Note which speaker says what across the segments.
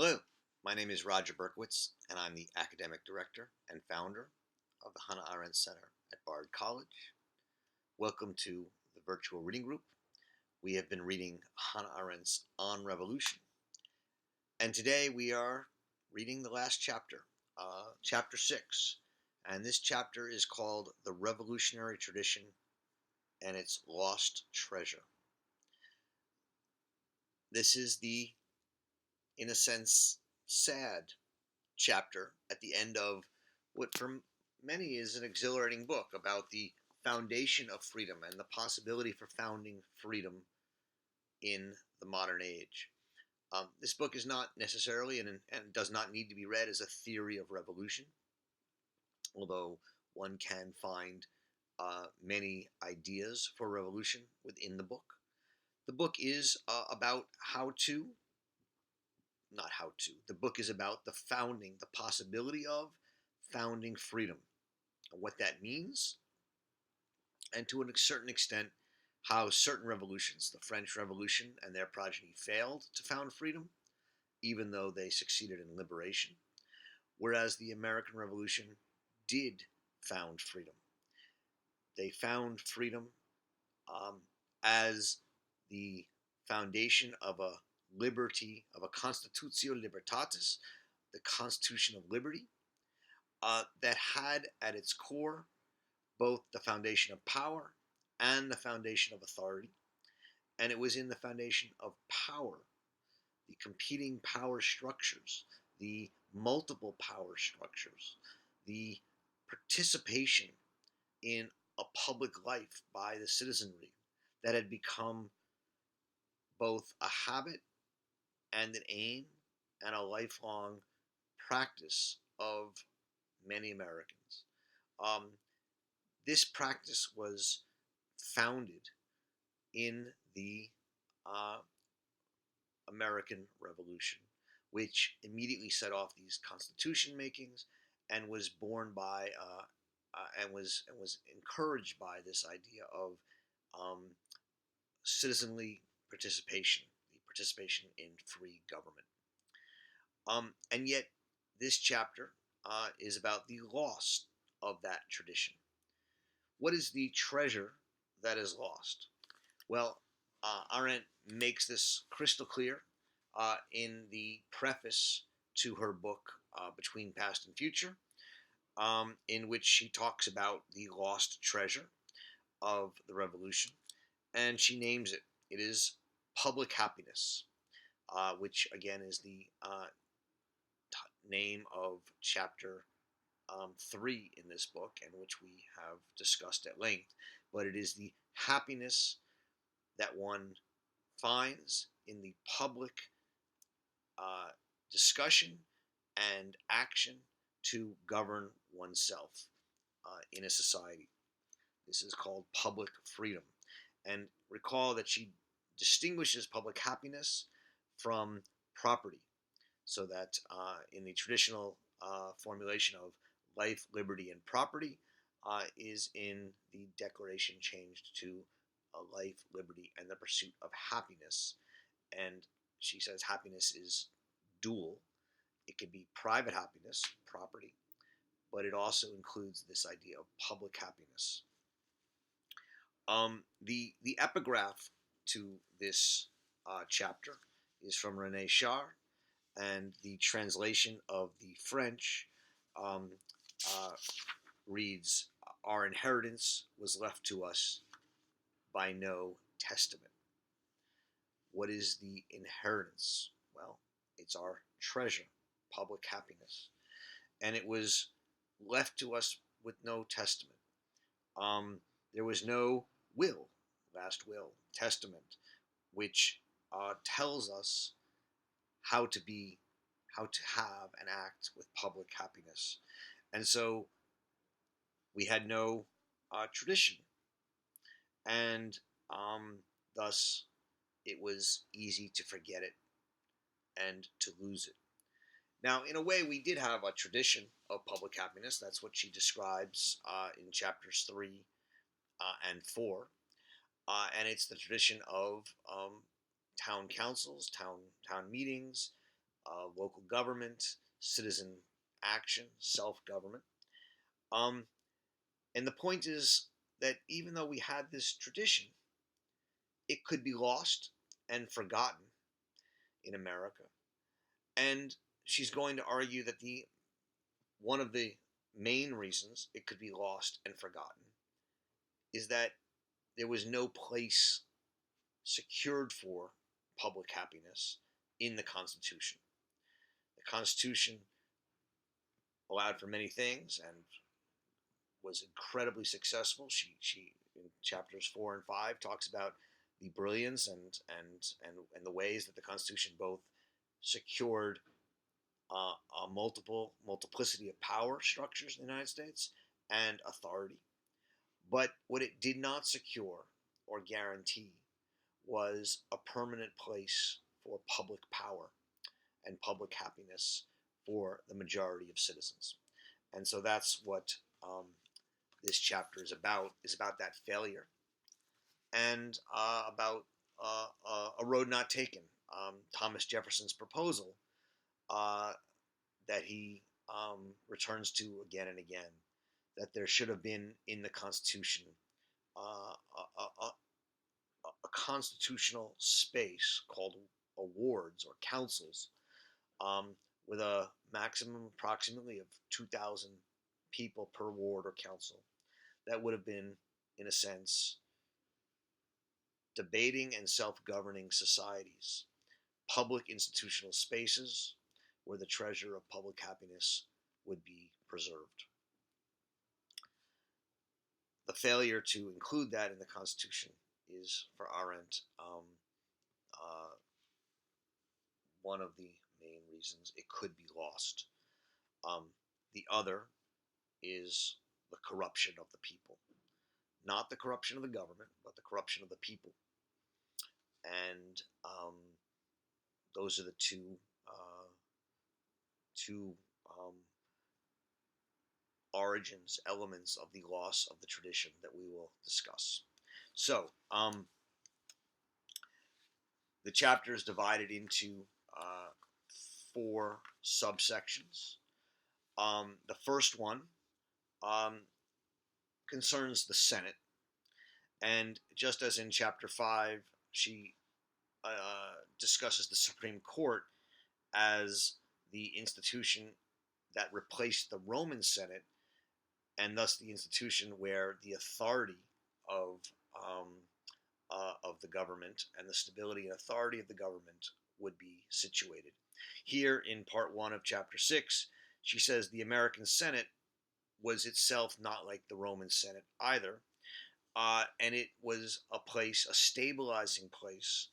Speaker 1: Hello, my name is Roger Berkowitz, and I'm the academic director and founder of the Hannah Arendt Center at Bard College. Welcome to the virtual reading group. We have been reading Hannah Arendt's On Revolution, and today we are reading the last chapter, chapter 6, and this chapter is called The Revolutionary Tradition and Its Lost Treasure. This is the, in a sense, sad chapter at the end of what for many is an exhilarating book about the foundation of freedom and the possibility for founding freedom in the modern age. This book is not necessarily and does not need to be read as a theory of revolution, although one can find many ideas for revolution within the book. The book is about the book is about the founding, the possibility of founding freedom, what that means, and to a certain extent, how certain revolutions, the French Revolution and their progeny, failed to found freedom, even though they succeeded in liberation, whereas the American Revolution did found freedom. They found freedom as the foundation of a liberty, of a Constitutio Libertatis, the Constitution of Liberty, that had at its core both the foundation of power and the foundation of authority. And it was in the foundation of power, the competing power structures, the multiple power structures, the participation in a public life by the citizenry that had become both a habit and an aim and a lifelong practice of many Americans. This practice was founded in the American Revolution, which immediately set off these constitution makings and was born by and was encouraged by this idea of citizenly participation, the participation in free government. And yet, this chapter is about the loss of that tradition. What is the treasure that is lost? Well, Arendt makes this crystal clear in the preface to her book, Between Past and Future, in which she talks about the lost treasure of the revolution, and she names it. It is public happiness, which again is the name of chapter 3 in this book, and which we have discussed at length. But it is the happiness that one finds in the public discussion and action to govern oneself in a society. This is called public freedom. And recall that she distinguishes public happiness from property, so that in the traditional formulation of life, liberty, and property is in the Declaration changed to a life, liberty, and the pursuit of happiness. And she says happiness is dual. It could be private happiness, property, but it also includes this idea of public happiness. The epigraph to this chapter is from René Char, and the translation of the French reads, "Our inheritance was left to us by no testament." What is the inheritance? Well, it's our treasure, public happiness. And it was left to us with no testament. There was no will, last will, testament, which tells us how to have and act with public happiness. And so we had no tradition, and thus it was easy to forget it and to lose it. Now, in a way, we did have a tradition of public happiness. That's what she describes in chapters 3 and 4. And it's the tradition of town councils, town meetings, local government, citizen action, self-government. Um, and the point is that even though we had this tradition, it could be lost and forgotten in America. And she's going to argue that the one of the main reasons it could be lost and forgotten is that there was no place secured for public happiness in the Constitution. The Constitution allowed for many things and was incredibly successful. She in chapters 4 and 5 talks about the brilliance and the ways that the Constitution both secured a multiplicity of power structures in the United States and authority. But what it did not secure or guarantee was a permanent place for public power and public happiness for the majority of citizens. And so that's what this chapter is about that failure and about a road not taken. Thomas Jefferson's proposal that he returns to again and again, that there should have been in the Constitution a constitutional space called wards or councils with a maximum approximately of 2,000 people per ward or council. That would have been, in a sense, debating and self-governing societies, public institutional spaces where the treasure of public happiness would be preserved. The failure to include that in the Constitution is, for Arendt, one of the main reasons it could be lost. The other is the corruption of the people. Not the corruption of the government, but the corruption of the people. And those are the two origins, elements of the loss of the tradition that we will discuss. So, the chapter is divided into 4 subsections. The first one concerns the Senate. And just as in chapter 5, she discusses the Supreme Court as the institution that replaced the Roman Senate, and thus the institution where the authority of the government and the stability and authority of the government would be situated. Here in part 1 of chapter 6, she says the American Senate was itself not like the Roman Senate either, and it was a place, a stabilizing place,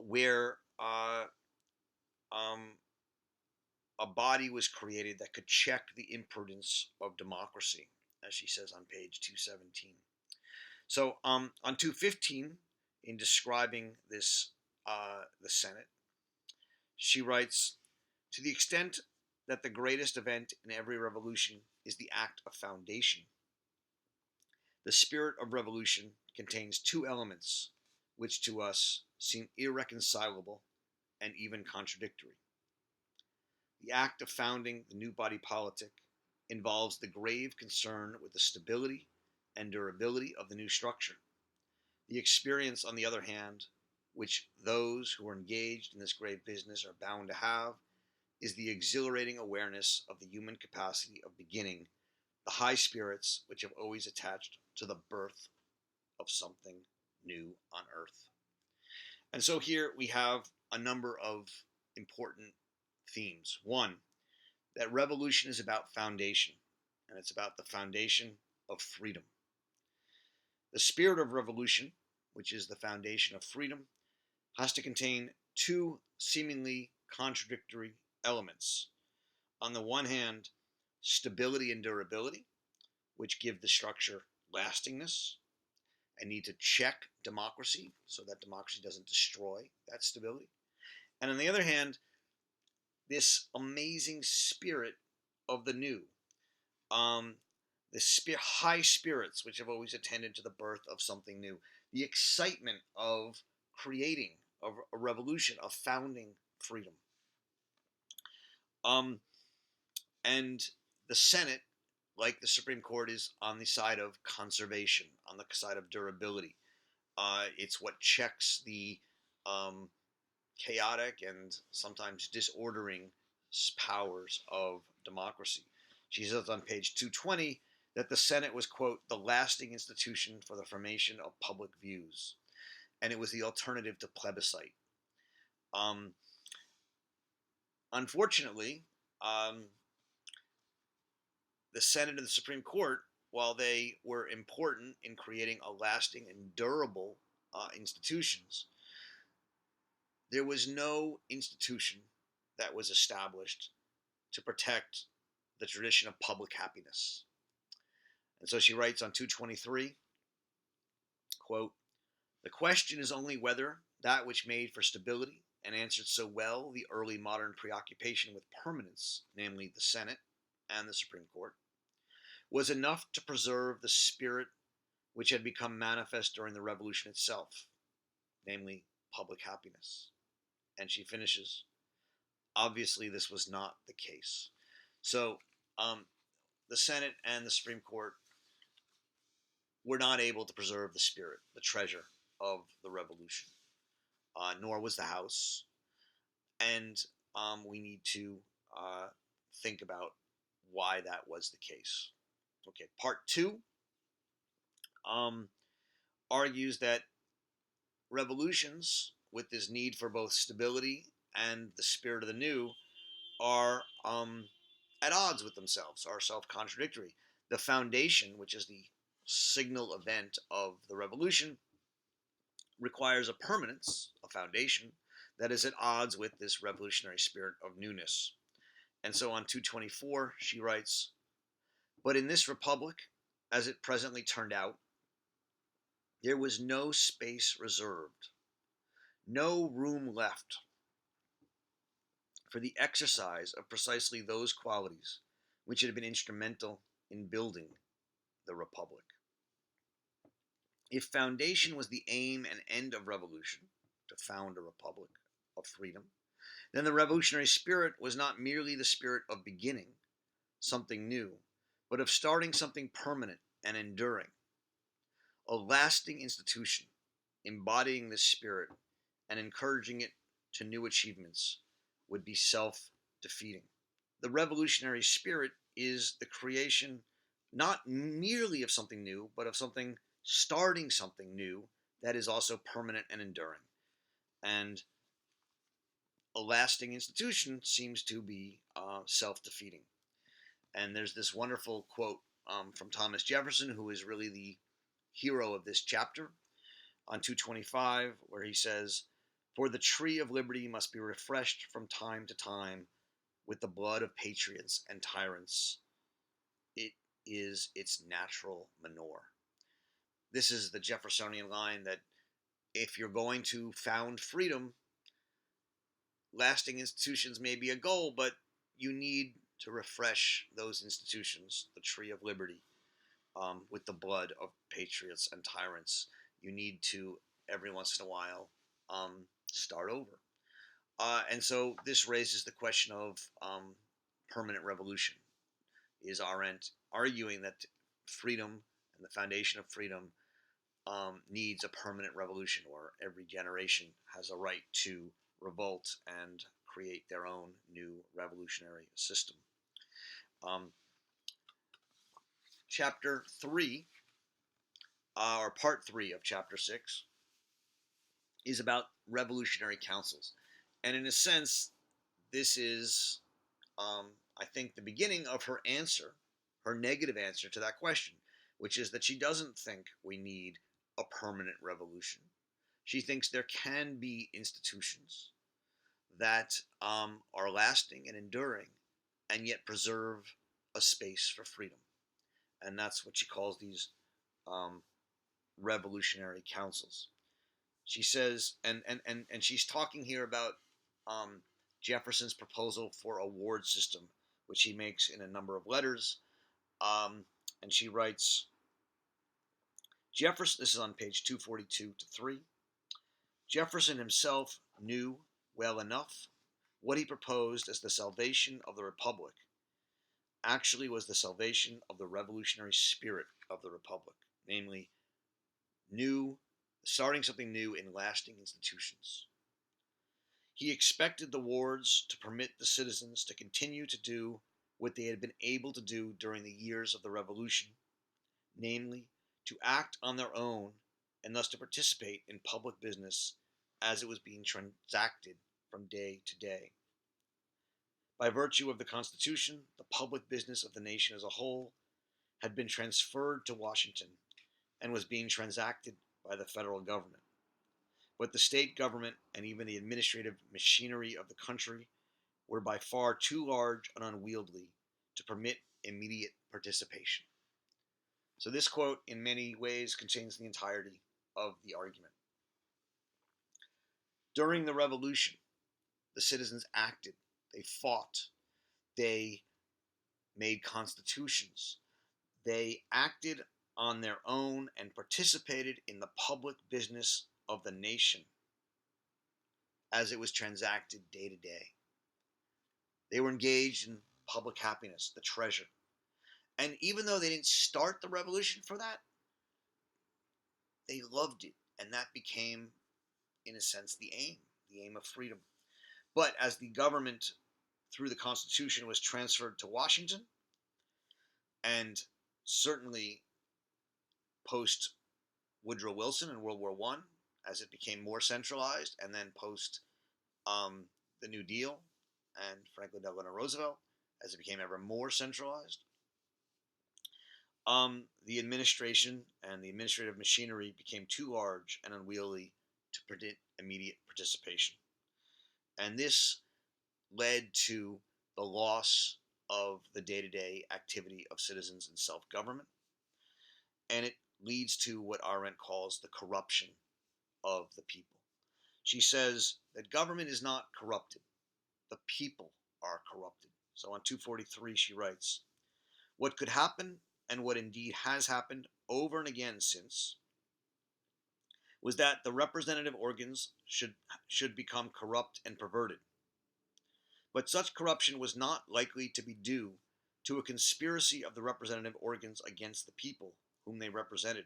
Speaker 1: where a body was created that could check the imprudence of democracy, as she says on page 217. So on 215, in describing this, the Senate, she writes, to the extent that the greatest event in every revolution is the act of foundation, the spirit of revolution contains 2 elements which to us seem irreconcilable and even contradictory. The act of founding the new body politic involves the grave concern with the stability and durability of the new structure. The experience, on the other hand, which those who are engaged in this grave business are bound to have, is the exhilarating awareness of the human capacity of beginning, the high spirits which have always attached to the birth of something new on earth. And so here we have a number of important themes. One, that revolution is about foundation, and it's about the foundation of freedom. The spirit of revolution, which is the foundation of freedom, has to contain 2 seemingly contradictory elements. On the one hand, stability and durability, which give the structure lastingness and need to check democracy so that democracy doesn't destroy that stability. And on the other hand, this amazing spirit of the new, the high spirits which have always attended to the birth of something new, the excitement of creating a revolution, of founding freedom. And the Senate, like the Supreme Court, is on the side of conservation, on the side of durability. It's what checks the chaotic and sometimes disordering powers of democracy. She says on page 220 that the Senate was, quote, the lasting institution for the formation of public views, and it was the alternative to plebiscite. Unfortunately, the Senate and the Supreme Court, while they were important in creating a lasting and durable institutions, there was no institution that was established to protect the tradition of public happiness. And so she writes on 223, quote, the question is only whether that which made for stability and answered so well the early modern preoccupation with permanence, namely the Senate and the Supreme Court, was enough to preserve the spirit which had become manifest during the Revolution itself, namely public happiness. And she finishes, obviously this was not the case. So the Senate and the Supreme Court were not able to preserve the spirit, the treasure of the Revolution, nor was the House. And we need to think about why that was the case. Okay, part 2 argues that revolutions, with this need for both stability and the spirit of the new, are at odds with themselves, are self-contradictory. The foundation, which is the signal event of the revolution, requires a permanence, a foundation, that is at odds with this revolutionary spirit of newness. And so on 224, she writes, but in this republic, as it presently turned out, there was no space reserved, no room left for the exercise of precisely those qualities which had been instrumental in building the republic. If foundation was the aim and end of revolution, to found a republic of freedom, then the revolutionary spirit was not merely the spirit of beginning something new, but of starting something permanent and enduring, a lasting institution embodying this spirit and encouraging it to new achievements would be self-defeating. The revolutionary spirit is the creation not merely of something new, but of something starting something new that is also permanent and enduring. And a lasting institution seems to be self-defeating. And there's this wonderful quote from Thomas Jefferson, who is really the hero of this chapter, on 225, where he says, for the tree of liberty must be refreshed from time to time with the blood of patriots and tyrants. It is its natural manure. This is the Jeffersonian line that if you're going to found freedom, lasting institutions may be a goal, but you need to refresh those institutions, the tree of liberty, with the blood of patriots and tyrants. You need to, every once in a while, start over. And so this raises the question of permanent revolution. Is Arendt arguing that freedom and the foundation of freedom needs a permanent revolution, or every generation has a right to revolt and create their own new revolutionary system? Chapter 3, or part 3 of chapter 6, is about revolutionary councils. And in a sense, this is, I think, the beginning of her answer, her negative answer to that question, which is that she doesn't think we need a permanent revolution. She thinks there can be institutions that are lasting and enduring and yet preserve a space for freedom. And that's what she calls these revolutionary councils. She says, and she's talking here about Jefferson's proposal for a ward system, which he makes in a number of letters. And she writes, Jefferson, this is on page 242 to 3, Jefferson himself knew well enough what he proposed as the salvation of the Republic actually was the salvation of the revolutionary spirit of the Republic, namely, starting something new in lasting institutions. He expected the wards to permit the citizens to continue to do what they had been able to do during the years of the Revolution, namely, to act on their own and thus to participate in public business as it was being transacted from day to day. By virtue of the Constitution, the public business of the nation as a whole had been transferred to Washington and was being transacted by the federal government. But the state government and even the administrative machinery of the country were by far too large and unwieldy to permit immediate participation. So this quote, in many ways, contains the entirety of the argument. During the Revolution, the citizens acted, they fought, they made constitutions, they acted on their own and participated in the public business of the nation as it was transacted day to day. They were engaged in public happiness, the treasure. And even though they didn't start the revolution for that, they loved it. And that became, in a sense, the aim of freedom. But as the government, through the Constitution, was transferred to Washington, and certainly post Woodrow Wilson in World War I, as it became more centralized, and then post the New Deal and Franklin Delano Roosevelt, as it became ever more centralized, the administration and the administrative machinery became too large and unwieldy to predict immediate participation. And this led to the loss of the day-to-day activity of citizens in self-government, and it leads to what Arendt calls the corruption of the people. She says that government is not corrupted, the people are corrupted. So on 243 she writes, "What could happen, and what indeed has happened over and again since, was that the representative organs should become corrupt and perverted. But such corruption was not likely to be due to a conspiracy of the representative organs against the people whom they represented.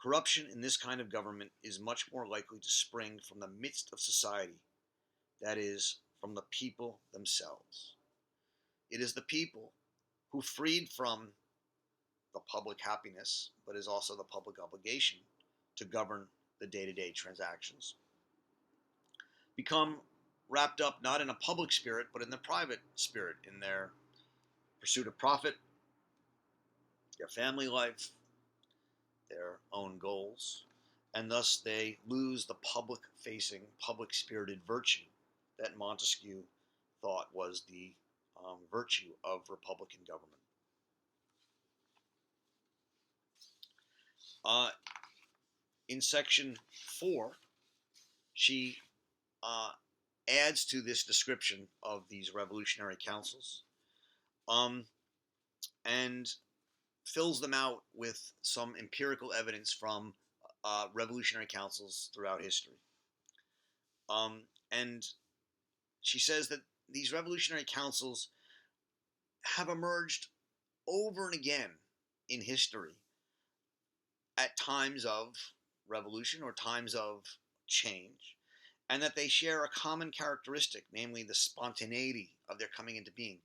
Speaker 1: Corruption in this kind of government is much more likely to spring from the midst of society, that is, from the people themselves. It is the people who, freed from the public happiness, but is also the public obligation to govern the day-to-day transactions, become wrapped up not in a public spirit, but in the private spirit, in their pursuit of profit, their family life, their own goals, and thus they lose the public-facing, public-spirited virtue that Montesquieu thought was the virtue of Republican government. In section 4, she adds to this description of these revolutionary councils and fills them out with some empirical evidence from revolutionary councils throughout history. And she says that these revolutionary councils have emerged over and again in history at times of revolution or times of change, and that they share a common characteristic, namely the spontaneity of their coming into being.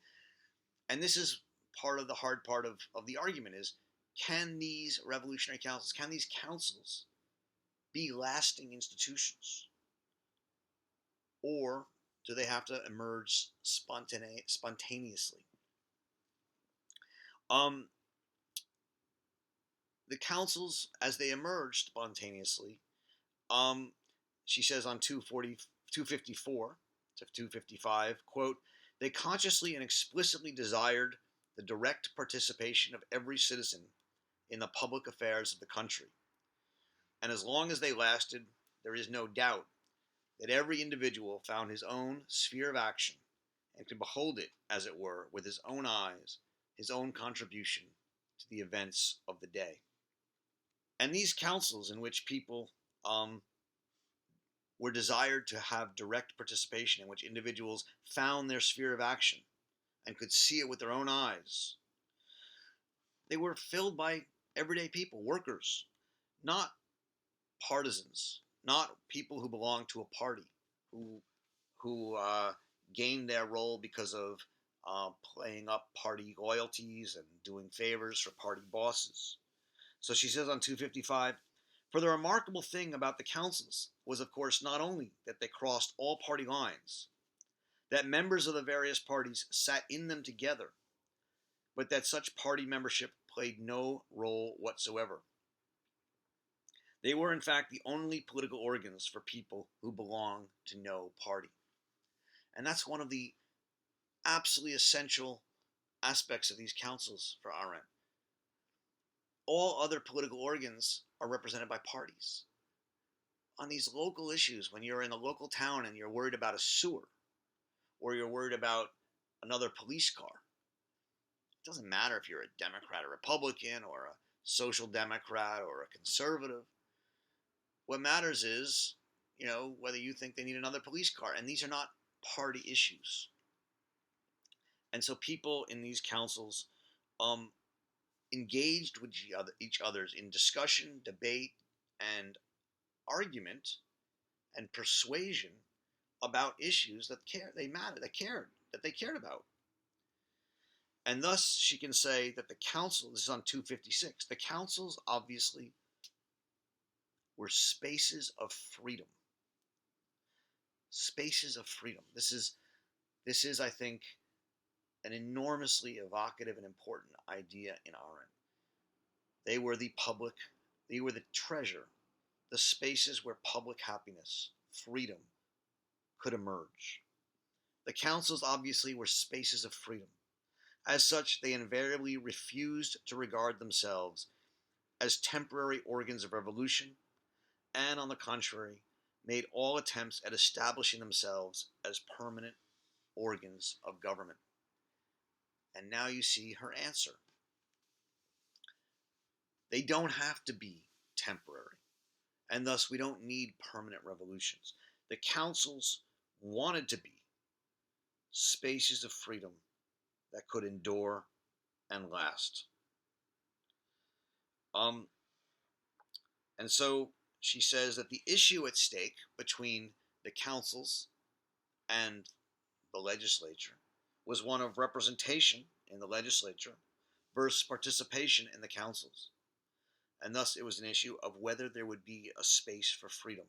Speaker 1: And this is part of the hard part of the argument is, can these revolutionary councils, can these councils be lasting institutions? Or do they have to emerge spontaneously? The councils, as they emerged spontaneously, she says on 254 to 255, quote, "They consciously and explicitly desired the direct participation of every citizen in the public affairs of the country. And as long as they lasted, there is no doubt that every individual found his own sphere of action and could behold it, as it were, with his own eyes, his own contribution to the events of the day." And these councils in which people were desired to have direct participation in which individuals found their sphere of action and could see it with their own eyes. They were filled by everyday people, workers, not partisans, not people who belonged to a party, who gained their role because of playing up party loyalties and doing favors for party bosses. So she says on 255, for the remarkable thing about the councils was, of course, not only that they crossed all party lines, that members of the various parties sat in them together, but that such party membership played no role whatsoever. They were, in fact, the only political organs for people who belong to no party. And that's one of the absolutely essential aspects of these councils for Arendt. All other political organs are represented by parties. On these local issues, when you're in a local town and you're worried about a sewer, or you're worried about another police car, it doesn't matter if you're a Democrat or Republican or a social democrat or a conservative. What matters is, whether you think they need another police car. And these are not party issues. And so people in these councils engaged with each other's in discussion, debate, and argument and persuasion about issues that they cared about. And thus she can say that the council, this is on 256, the councils obviously were spaces of freedom. Spaces of freedom. This is, I think, an enormously evocative and important idea in Arendt. They were the public, they were the treasure, the spaces where public happiness, freedom, could emerge. The councils obviously were spaces of freedom. As such, they invariably refused to regard themselves as temporary organs of revolution, and on the contrary, made all attempts at establishing themselves as permanent organs of government. And now you see her answer. They don't have to be temporary, and thus we don't need permanent revolutions. The councils wanted to be spaces of freedom that could endure and last. And so she says that the issue at stake between the councils and the legislature was one of representation in the legislature versus participation in the councils. And thus it was an issue of whether there would be a space for freedom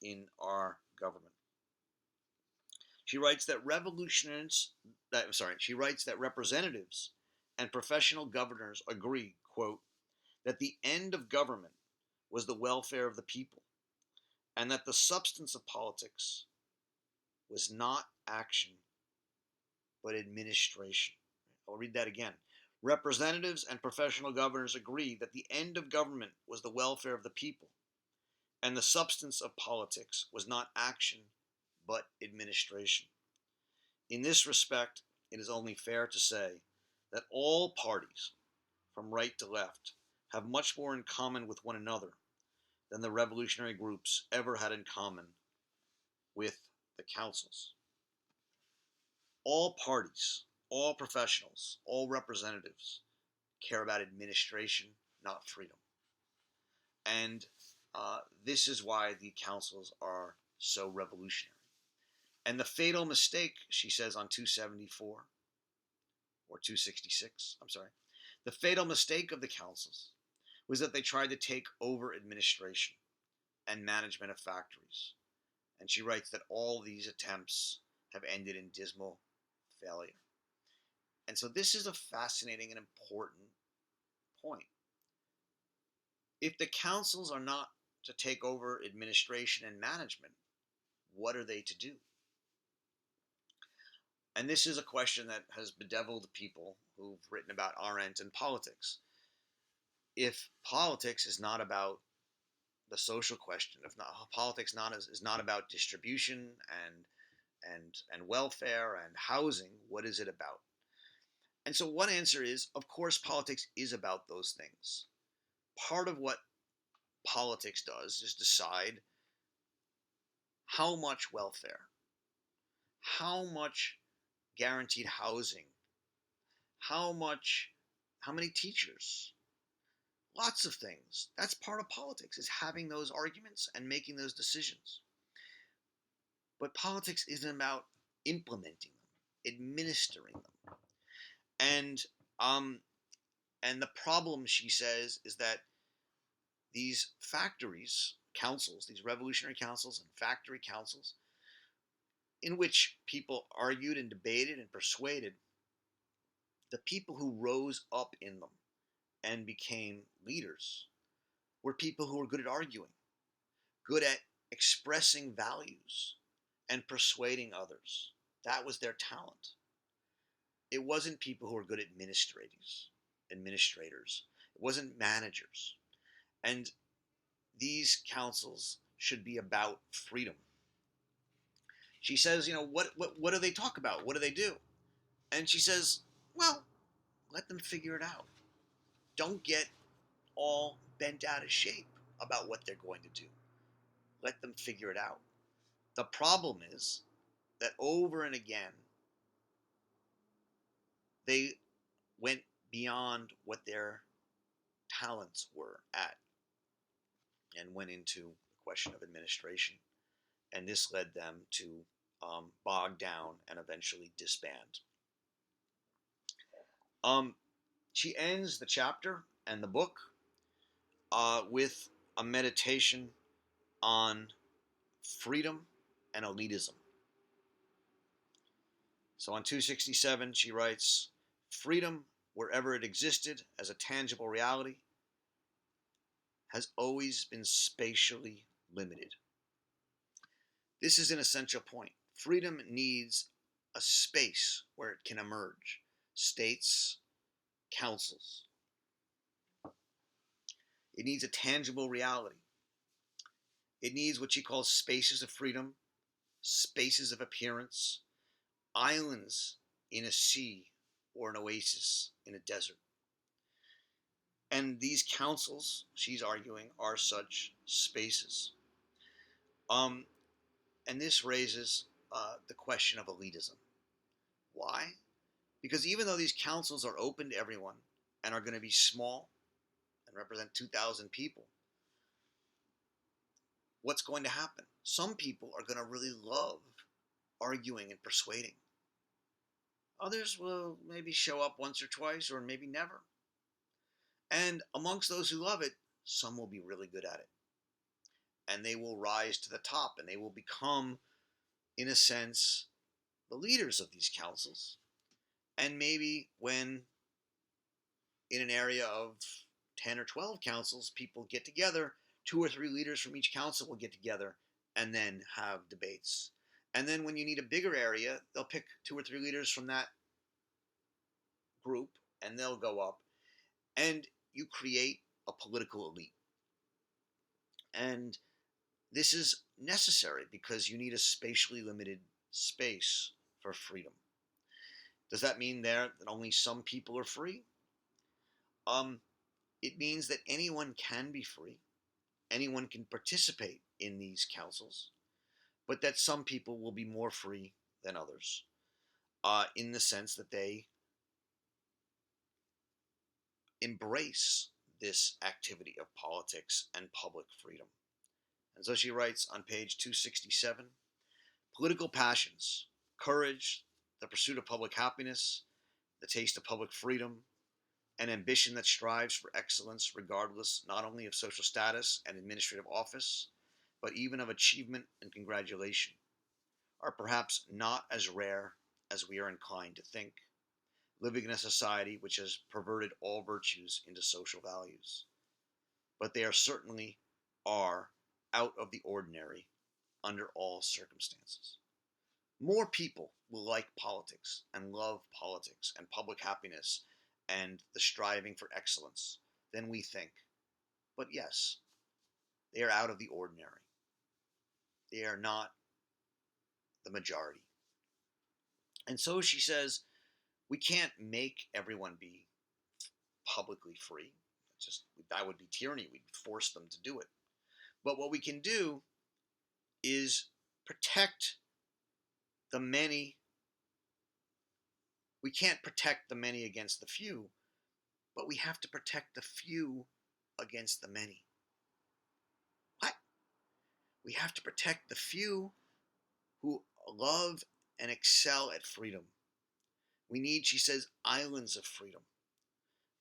Speaker 1: in our government. She writes that representatives and professional governors agree, quote, that the end of government was the welfare of the people, and that the substance of politics was not action, but administration. I'll read that again. Representatives and professional governors agree that the end of government was the welfare of the people, and the substance of politics was not action, but administration. In this respect, it is only fair to say that all parties, from right to left, have much more in common with one another than the revolutionary groups ever had in common with the councils. All parties, all professionals, all representatives care about administration, not freedom. And this is why the councils are so revolutionary. And the fatal mistake, she says on 274, or 266, the fatal mistake of the councils was that they tried to take over administration and management of factories. And she writes that all these attempts have ended in dismal failure. And so this is a fascinating and important point. If the councils are not to take over administration and management, what are they to do? And this is a question that has bedeviled people who've written about Arendt and politics. If politics is not about the social question, if not, politics is not about distribution and welfare and housing, what is it about? And so one answer is, of course, politics is about those things. Part of what politics does is decide how much welfare, how much guaranteed housing, how many teachers, lots of things. That's part of politics, is having those arguments and making those decisions. But politics isn't about implementing them, administering them. And and the problem, she says, is that these factories, councils, these revolutionary councils and factory councils, in which people argued and debated and persuaded, the people who rose up in them and became leaders were people who were good at arguing, good at expressing values and persuading others. That was their talent. It wasn't people who were good administrators. It wasn't managers. And these councils should be about freedom. She says, what do they talk about? What do they do? And she says, well, let them figure it out. Don't get all bent out of shape about what they're going to do. Let them figure it out. The problem is that over and again, they went beyond what their talents were at and went into the question of administration. And this led them to bog down and eventually disband. She ends the chapter and the book with a meditation on freedom and elitism. So on 267, she writes, freedom, wherever it existed as a tangible reality, has always been spatially limited. This is an essential point. Freedom needs a space where it can emerge. States, councils. It needs a tangible reality. It needs what she calls spaces of freedom, spaces of appearance, islands in a sea or an oasis in a desert. And these councils, she's arguing, are such spaces. And this raises the question of elitism. Why? Because even though these councils are open to everyone and are going to be small and represent 2,000 people, what's going to happen? Some people are going to really love arguing and persuading. Others will maybe show up once or twice or maybe never. And amongst those who love it, some will be really good at it. And they will rise to the top and they will become, in a sense, the leaders of these councils. And maybe when in an area of 10 or 12 councils, people get together, 2 or 3 leaders from each council will get together and then have debates. And then when you need a bigger area, they'll pick 2 or 3 leaders from that group and they'll go up. And you create a political elite. And this is necessary because you need a spatially limited space for freedom. Does that mean that only some people are free? It means that anyone can be free. Anyone can participate in these councils, but that some people will be more free than others, in the sense that they embrace this activity of politics and public freedom. And so she writes on page 267, political passions, courage, the pursuit of public happiness, the taste of public freedom, an ambition that strives for excellence regardless not only of social status and administrative office, but even of achievement and congratulation, are perhaps not as rare as we are inclined to think, living in a society which has perverted all virtues into social values. But they certainly are out of the ordinary under all circumstances. More people will like politics and love politics and public happiness and the striving for excellence than we think. But yes, they are out of the ordinary. They are not the majority. And so she says, we can't make everyone be publicly free. That would be tyranny. We'd force them to do it. But what we can do is protect the many. We can't protect the many against the few, but we have to protect the few against the many. What? We have to protect the few who love and excel at freedom. We need, she says, islands of freedom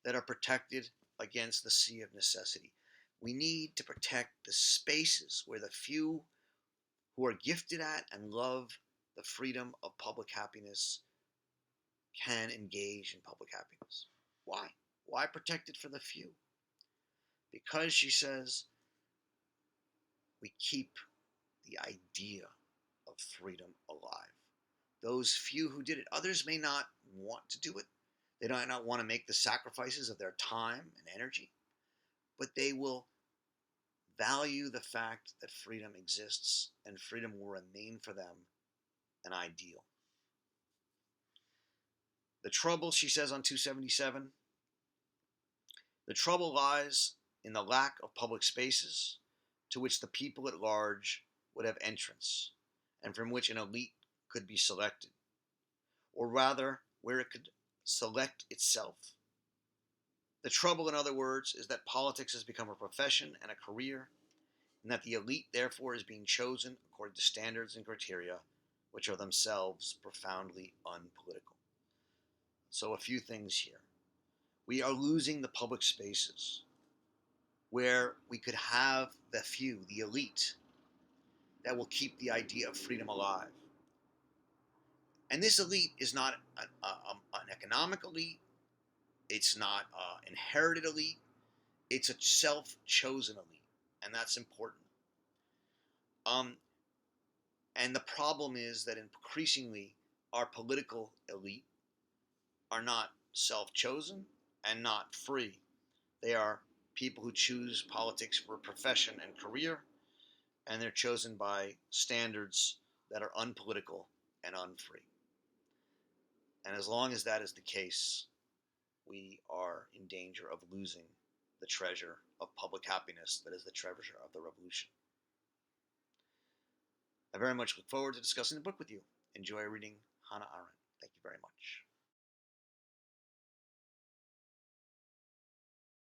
Speaker 1: that are protected against the sea of necessity. We need to protect the spaces where the few who are gifted at and love the freedom of public happiness can engage in public happiness. Why? Why protect it for the few? Because, she says, we keep the idea of freedom alive. Those few who did it, others may not want to do it. They might not want to make the sacrifices of their time and energy, but they will value the fact that freedom exists, and freedom will remain for them an ideal. The trouble, she says on 277, the trouble lies in the lack of public spaces to which the people at large would have entrance, and from which an elite could be selected, or rather, where it could select itself. The trouble, in other words, is that politics has become a profession and a career, and that the elite, therefore, is being chosen according to standards and criteria which are themselves profoundly unpolitical. So, a few things here. We are losing the public spaces where we could have the few, the elite, that will keep the idea of freedom alive. And this elite is not an economic elite, it's not an inherited elite, it's a self-chosen elite, and that's important. And the problem is that increasingly our political elite are not self-chosen and not free. They are people who choose politics for a profession and career, and they're chosen by standards that are unpolitical and unfree. And as long as that is the case, we are in danger of losing the treasure of public happiness that is the treasure of the revolution. I very much look forward to discussing the book with you. Enjoy reading Hannah Arendt. Thank you very much.